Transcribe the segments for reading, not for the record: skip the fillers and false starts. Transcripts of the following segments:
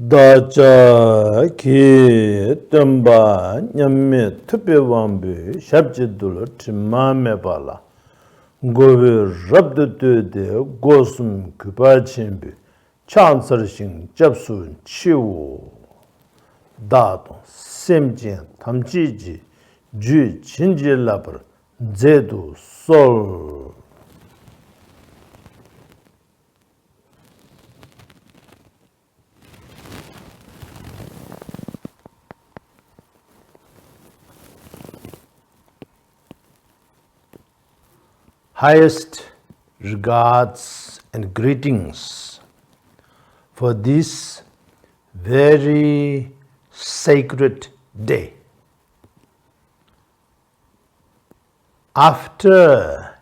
다자 기 뜸바 냠미 특별왕비 샵지둘 timame 발라 고베 랍드드데 고숨 그바침비 찬서싱 접수 치우 다도 셈진 탐지지 주 진질라버 제도 솔 Highest regards and greetings for this very sacred day. After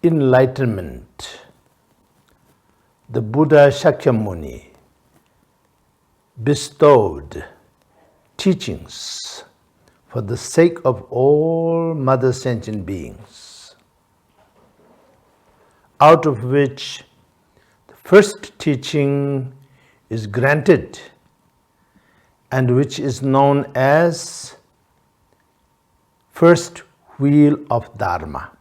enlightenment, the Buddha Shakyamuni bestowed teachings for the sake of all mother sentient beings, out of which the first teaching is granted and which is known as first wheel of Dharma.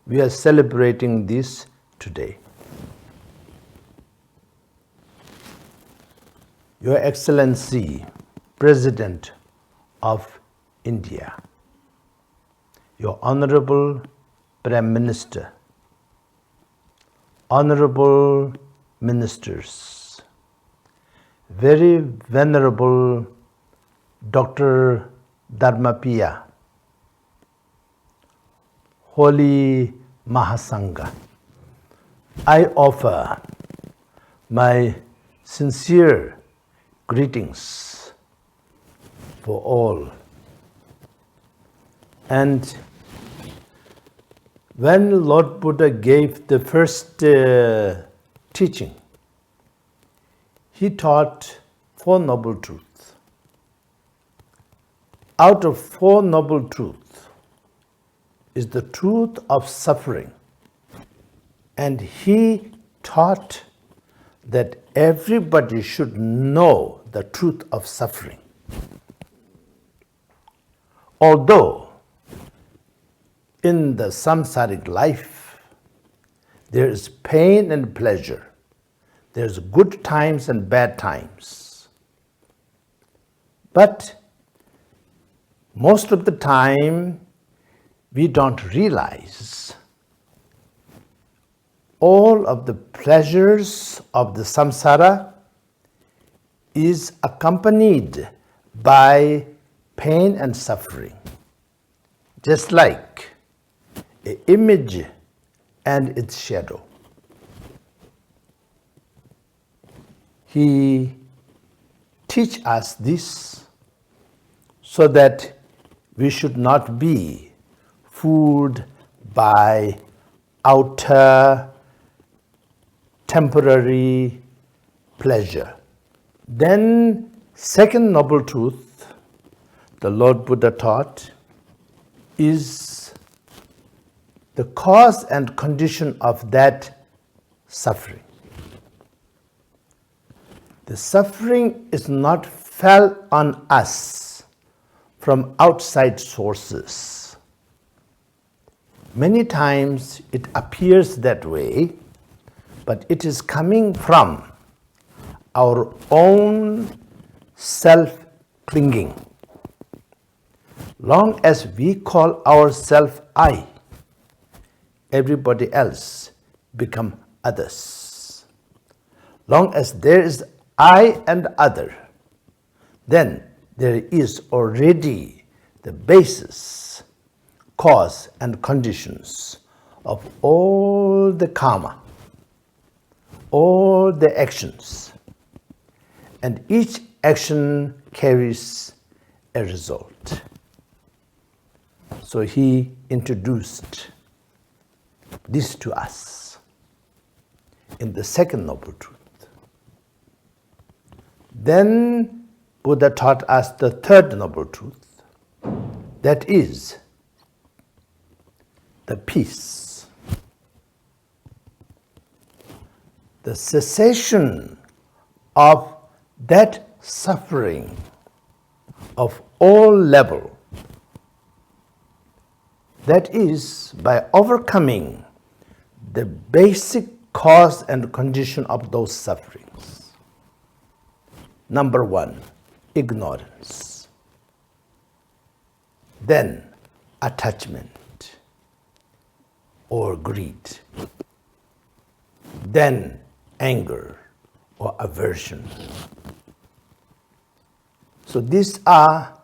We are celebrating this today. Your Excellency, President of India, Your Honorable Prime Minister, Honorable Ministers, very venerable Dr. Dharma, Holy Mahasangha, I offer my sincere greetings for all. And when Lord Buddha gave the first teaching, he taught Four Noble Truths. Out of Four Noble Truths is the truth of suffering. And he taught that everybody should know the truth of suffering. Although in the samsaric life, there is pain and pleasure. There's good times and bad times. But most of the time, we don't realize all of the pleasures of the samsara is accompanied by pain and suffering. Just like an image and its shadow. He teaches us this so that we should not be fooled by outer temporary pleasure. Then, second noble truth the Lord Buddha taught is the cause and condition of that suffering. The suffering is not fell on us from outside sources. Many times it appears that way, but it is coming from our own self-clinging. Long as we call ourselves I, everybody else become others. Long as there is I and other, then there is already the basis, cause and conditions of all the karma, all the actions, and each action carries a result. So he introduced this to us in the second noble truth. Then Buddha taught us the third noble truth, that is the peace. The cessation of that suffering of all level, that is by overcoming the basic cause and condition of those sufferings. Number one, ignorance. Then attachment or greed. Then anger or aversion. So these are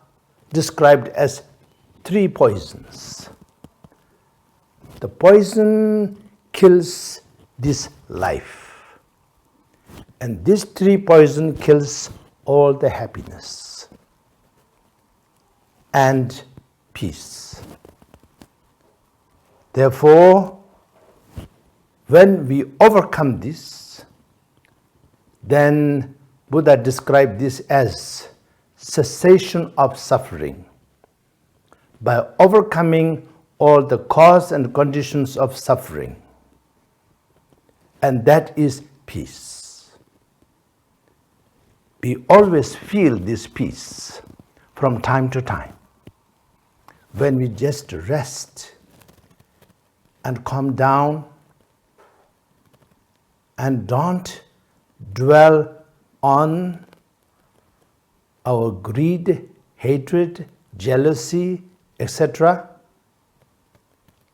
described as three poisons. The poison kills this life, and this three poison kills all the happiness and peace. Therefore, when we overcome this, then Buddha described this as cessation of suffering by overcoming all the cause and conditions of suffering, and that is peace. We always feel this peace from time to time when we just rest and calm down and don't dwell on our greed, hatred, jealousy, etc.,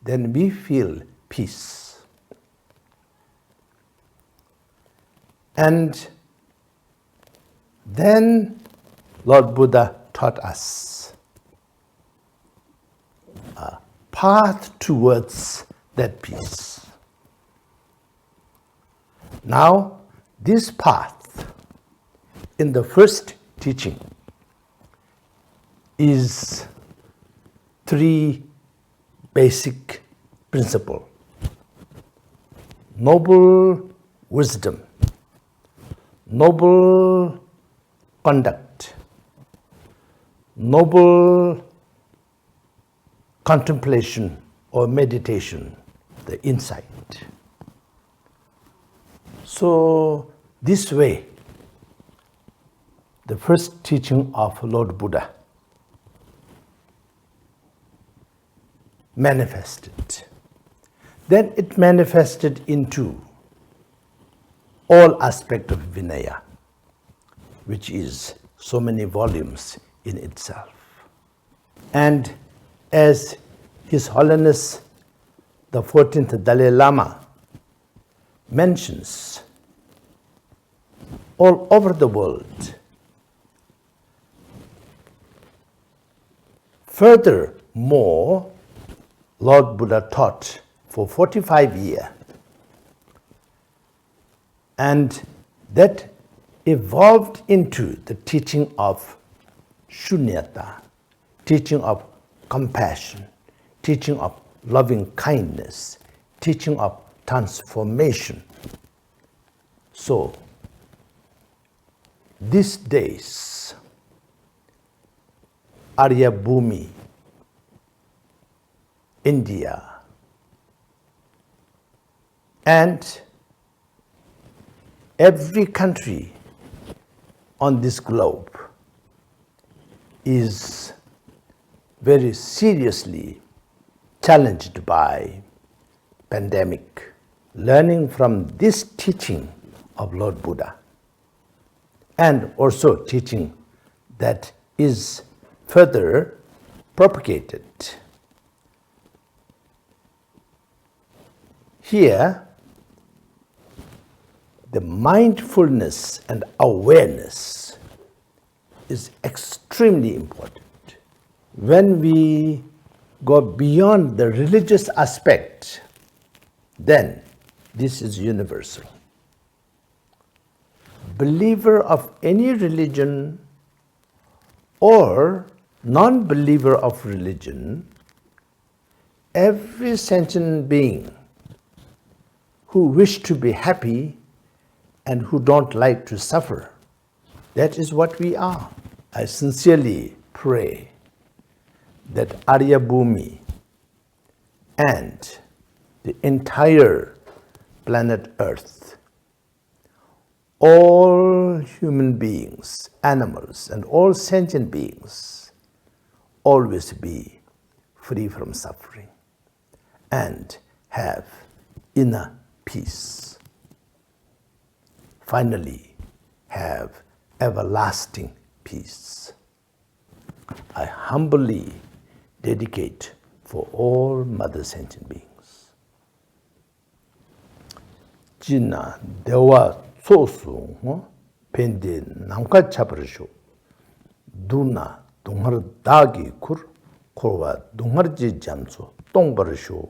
then we feel peace. And then Lord Buddha taught us a path towards that peace. Now, this path in the first teaching is three basic principles: noble wisdom, noble conduct, noble contemplation or meditation, the insight. So this way, the first teaching of Lord Buddha manifested. Then it manifested into all aspects of Vinaya, which is so many volumes in itself. And as His Holiness the 14th Dalai Lama mentions, all over the world, furthermore, Lord Buddha taught for 45 years, and that evolved into the teaching of shunyata, teaching of compassion, teaching of loving kindness, teaching of transformation. So, these days, Arya Bhumi, India, and every country on this globe is very seriously challenged by pandemic. Learning from this teaching of Lord Buddha, and also teaching that is further propagated. Here, the mindfulness and awareness is extremely important. When we go beyond the religious aspect, then this is universal. Believer of any religion or non-believer of religion, every sentient being who wish to be happy and who don't like to suffer, that is what we are. I sincerely pray that Arya Bhumi and the entire planet Earth, all human beings, animals, and all sentient beings always be free from suffering and have inner peace. Finally, have everlasting peace. I humbly dedicate for all mother sentient beings. Jina dewa sosu pende namka chaparashu duna dunghar dagi kur korwa dungharji jamso tongparashu